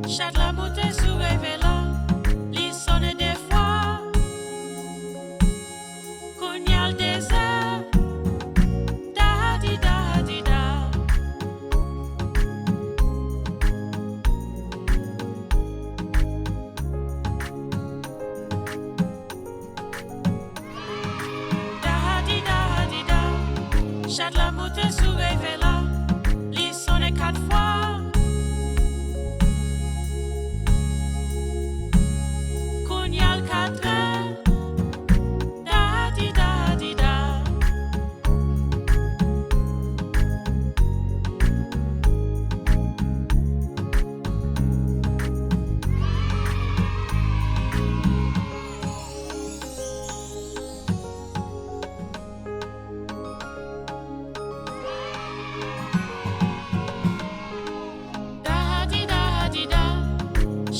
Chaque la montée sous révélant, li sonne des fois, qu'on y a le désert, da di da di da. Da di da di da, chaque la montée sous révélant, li sonne 4 fois.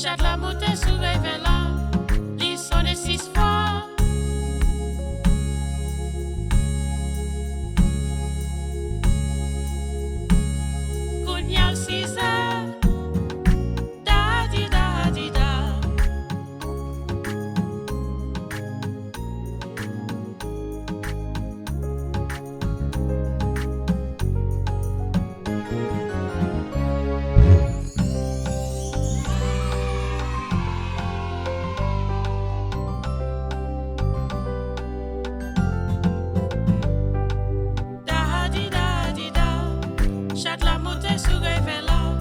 Chaque la montée sous révélant, li sonne 6 fois. Kounyal 6 heures, da di da di da. Chaque la montée sous révélant,